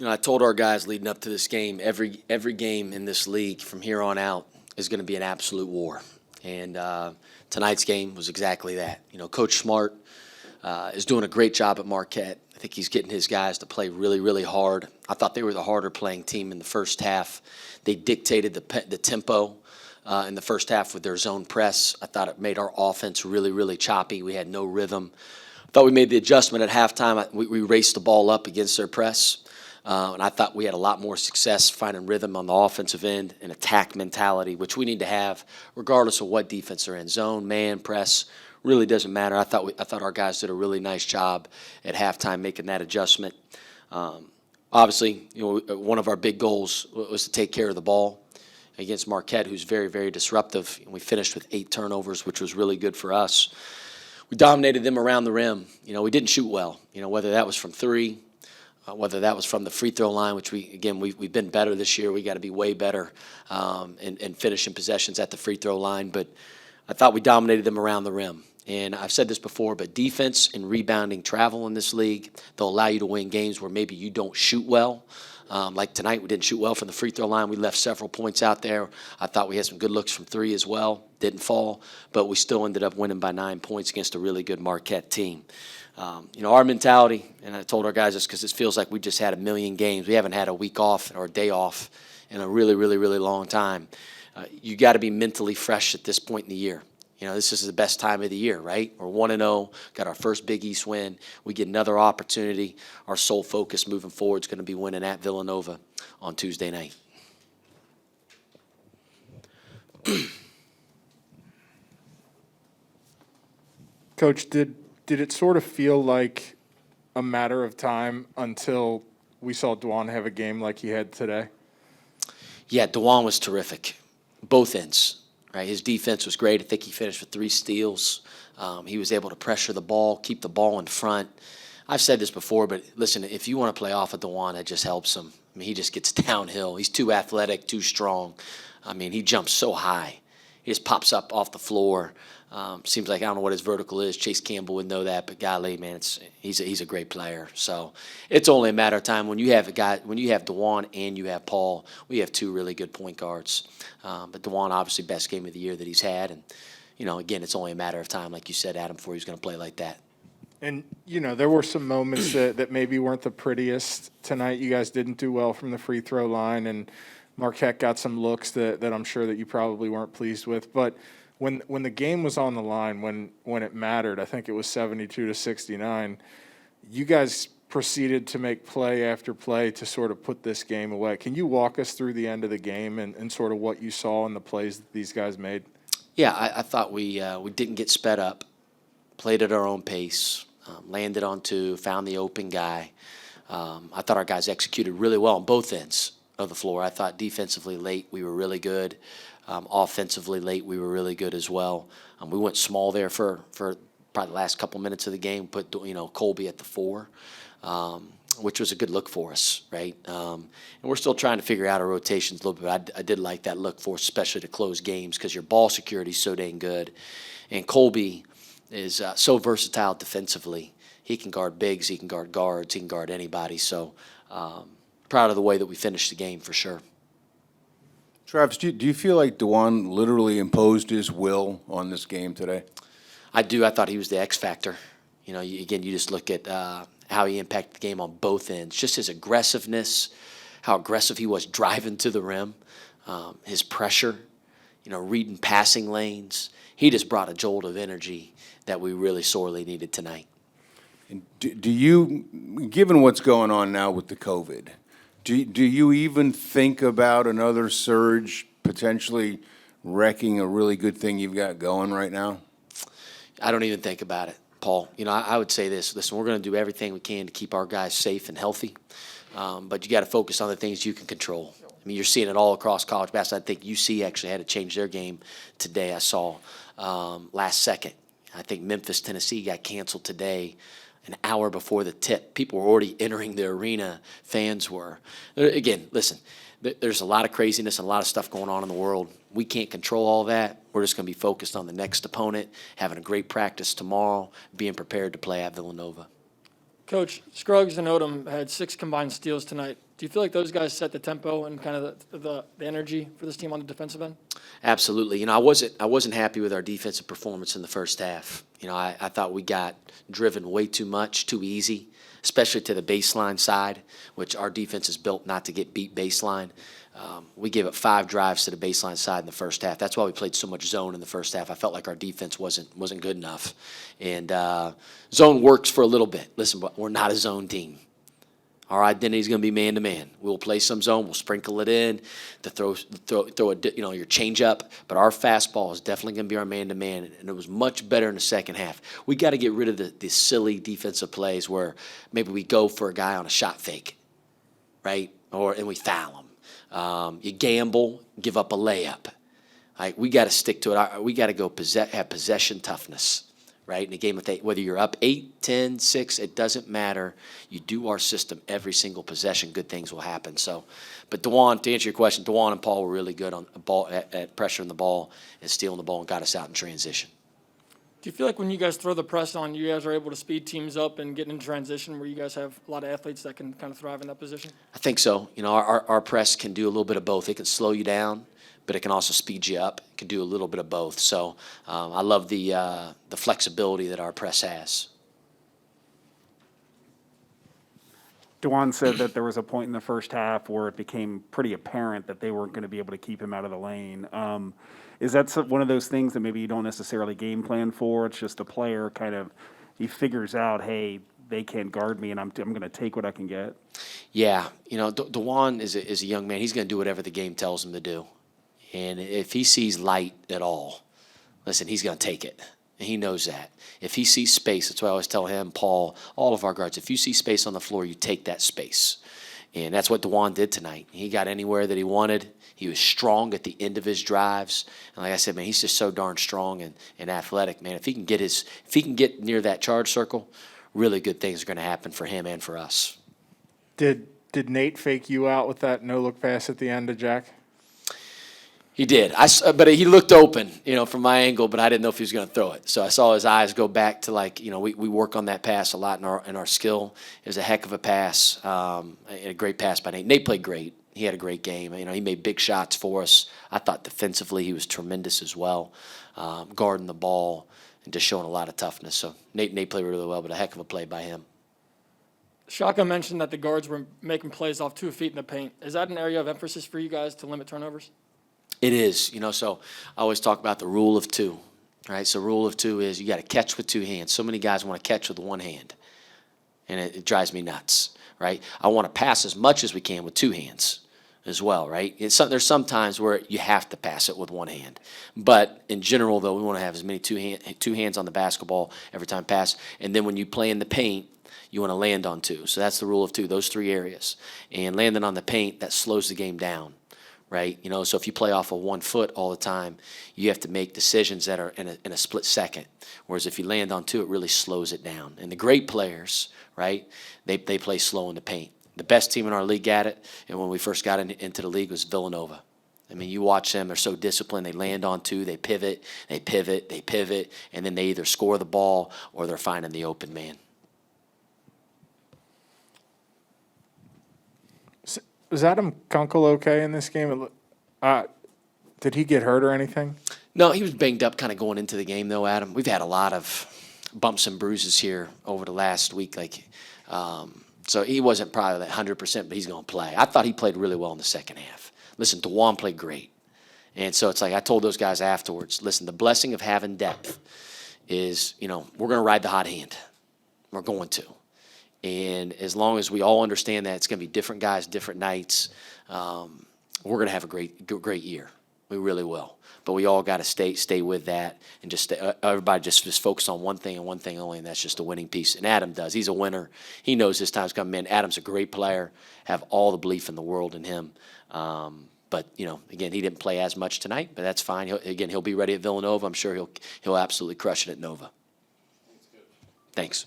I told our guys leading up to this game, every game in this league from here on out is going to be an absolute war. And tonight's game was exactly that. Coach Smart is doing a great job at Marquette. I think he's getting his guys to play really, really hard. I thought they were the harder playing team in the first half. They dictated the tempo in the first half with their zone press. I thought it made our offense really, really choppy. We had no rhythm. I thought we made the adjustment at halftime. We raced the ball up against their press. And I thought we had a lot more success finding rhythm on the offensive end and attack mentality, which we need to have regardless of what defense they're in. Zone, man, press, really doesn't matter. I thought our guys did a really nice job at halftime making that adjustment. Obviously, one of our big goals was to take care of the ball against Marquette, who's very, very disruptive. We finished with 8 turnovers, which was really good for us. We dominated them around the rim. We didn't shoot well, whether that was from 3, whether that was from the free throw line, which we've been better this year. We got to be way better in finishing possessions at the free throw line. But I thought we dominated them around the rim. And I've said this before, but defense and rebounding travel in this league, they'll allow you to win games where maybe you don't shoot well. Like tonight, we didn't shoot well from the free throw line. We left several points out there. I thought we had some good looks from 3 as well. Didn't fall, but we still ended up winning by 9 points against a really good Marquette team. Our mentality, and I told our guys this because it feels like we just had a million games. We haven't had a week off or a day off in a really, really, really long time. You got to be mentally fresh at this point in the year. This is the best time of the year, right? We're 1-0, got our first Big East win. We get another opportunity. Our sole focus moving forward is going to be winning at Villanova on Tuesday night. Coach, did it sort of feel like a matter of time until we saw Didjuan have a game like he had today? Yeah, Didjuan was terrific, both ends. Right, his defense was great. I think he finished with 3 steals. He was able to pressure the ball, keep the ball in front. I've said this before, but listen, if you want to play off of Didjuan, that just helps him. He just gets downhill. He's too athletic, too strong. He jumps so high. He just pops up off the floor. Seems like I don't know what his vertical is. Chase Campbell would know that, but golly, man, he's a great player. So it's only a matter of time when you have Didjuan and you have Paul. We have 2 really good point guards. But Didjuan, obviously, best game of the year that he's had, and again, it's only a matter of time, like you said, Adam, before he's going to play like that. And there were some moments that maybe weren't the prettiest tonight. You guys didn't do well from the free throw line, and Marquette got some looks that I'm sure that you probably weren't pleased with, but. When the game was on the line, when it mattered, I think it was 72-69, you guys proceeded to make play after play to sort of put this game away. Can you walk us through the end of the game and sort of what you saw in the plays that these guys made? Yeah, I thought we didn't get sped up, played at our own pace, landed on 2, found the open guy. I thought our guys executed really well on both ends of the floor. I thought defensively late we were really good. Offensively late, we were really good as well. We went small there for probably the last couple minutes of the game. Put Colby at the 4, which was a good look for us, right? And we're still trying to figure out our rotations a little bit. I did like that look for us, especially to close games because your ball security is so dang good. And Colby is so versatile defensively. He can guard bigs, he can guard guards, he can guard anybody. So proud of the way that we finished the game for sure. Travis, do you feel like Didjuan literally imposed his will on this game today? I do. I thought he was the X factor. You just look at how he impacted the game on both ends. Just his aggressiveness, how aggressive he was driving to the rim, his pressure, reading passing lanes. He just brought a jolt of energy that we really sorely needed tonight. And do you, given what's going on now with the COVID, do you even think about another surge potentially wrecking a really good thing you've got going right now? I don't even think about it, Paul. I would say this. Listen, we're going to do everything we can to keep our guys safe and healthy, but you got to focus on the things you can control. You're seeing it all across college basketball. I think UC actually had to change their game today, I saw, last second. I think Memphis, Tennessee got canceled today an hour before the tip. People were already entering the arena, fans were. Again, listen, there's a lot of craziness and a lot of stuff going on in the world. We can't control all that. We're just going to be focused on the next opponent, having a great practice tomorrow, being prepared to play at Villanova. Coach, Scruggs and Odom had 6 combined steals tonight. Do you feel like those guys set the tempo and kind of the energy for this team on the defensive end? Absolutely. I wasn't happy with our defensive performance in the first half. I thought we got driven way too much, too easy, especially to the baseline side, which our defense is built not to get beat baseline. We gave up 5 drives to the baseline side in the first half. That's why we played so much zone in the first half. I felt like our defense wasn't good enough. And zone works for a little bit. Listen, but we're not a zone team. Our identity is going to be man-to-man. We'll play some zone. We'll sprinkle it in to throw your change-up. But our fastball is definitely going to be our man-to-man, and it was much better in the second half. We got to get rid of the silly defensive plays where maybe we go for a guy on a shot fake, right? And we foul him. You gamble, give up a layup. Right? We got to stick to it. We got to go have possession toughness. Right, in a game with 8, whether you're up 8, 10, 6, it doesn't matter. You do our system every single possession, good things will happen. So, but Didjuan, to answer your question, Didjuan and Paul were really good on the ball at pressuring the ball and stealing the ball and got us out in transition. Do you feel like when you guys throw the press on, you guys are able to speed teams up and get in transition where you guys have a lot of athletes that can kind of thrive in that position? I think so. Our press can do a little bit of both. It can slow you down, but it can also speed you up. It can do a little bit of both. So I love the flexibility that our press has. Didjuan said that there was a point in the first half where it became pretty apparent that they weren't going to be able to keep him out of the lane. Is that one of those things that maybe you don't necessarily game plan for? It's just a player kind of, he figures out, hey, they can't guard me, and I'm going to take what I can get? Yeah. Didjuan is a young man. He's going to do whatever the game tells him to do. And if he sees light at all, listen, he's going to take it. And he knows that. If he sees space, that's why I always tell him, Paul, all of our guards, if you see space on the floor, you take that space. And that's what Didjuan did tonight. He got anywhere that he wanted. He was strong at the end of his drives. And like I said, man, he's just so darn strong and athletic, man. If he can get near that charge circle, really good things are going to happen for him and for us. Did Nate fake you out with that no-look pass at the end to Jack? He did. But he looked open, from my angle, but I didn't know if he was going to throw it. So I saw his eyes go back to we work on that pass a lot in our skill. It was a heck of a pass, a great pass by Nate. Nate played great. He had a great game. He made big shots for us. I thought defensively he was tremendous as well, guarding the ball and just showing a lot of toughness. So Nate played really well, but a heck of a play by him. Shaka mentioned that the guards were making plays off 2 feet in the paint. Is that an area of emphasis for you guys to limit turnovers? It is, so I always talk about the rule of 2, right? So rule of 2 is you got to catch with 2 hands. So many guys want to catch with 1 hand, and it drives me nuts, right? I want to pass as much as we can with 2 hands as well, right? There's some times where you have to pass it with 1 hand. But in general, though, we want to have as many 2 hands on the basketball every time pass. And then when you play in the paint, you want to land on 2. So that's the rule of 2, those 3 areas. And landing on the paint, that slows the game down. Right, so if you play off of 1 foot all the time, you have to make decisions that are in a split second. Whereas if you land on 2, it really slows it down. And the great players, right, they play slow in the paint. The best team in our league at it, and when we first got into the league, was Villanova. You watch them; they're so disciplined. They land on 2, they pivot, and then they either score the ball or they're finding the open man. Was Adam Gunkel okay in this game? Did he get hurt or anything? No, he was banged up kind of going into the game, though, Adam. We've had a lot of bumps and bruises here over the last week. So he wasn't probably 100%, but he's going to play. I thought he played really well in the second half. Listen, Didjuan played great. And so it's like I told those guys afterwards, listen, the blessing of having depth is, we're going to ride the hot hand. We're going to. And as long as we all understand that it's going to be different guys, different nights, we're going to have a great year. We really will. But we all got to stay with that and just everybody just focus on one thing and one thing only, and that's just the winning piece. And Adam does. He's a winner. He knows his time's coming in. Adam's a great player. Have all the belief in the world in him. But again, he didn't play as much tonight, but that's fine. He'll be ready at Villanova. I'm sure he'll absolutely crush it at Nova. Thanks.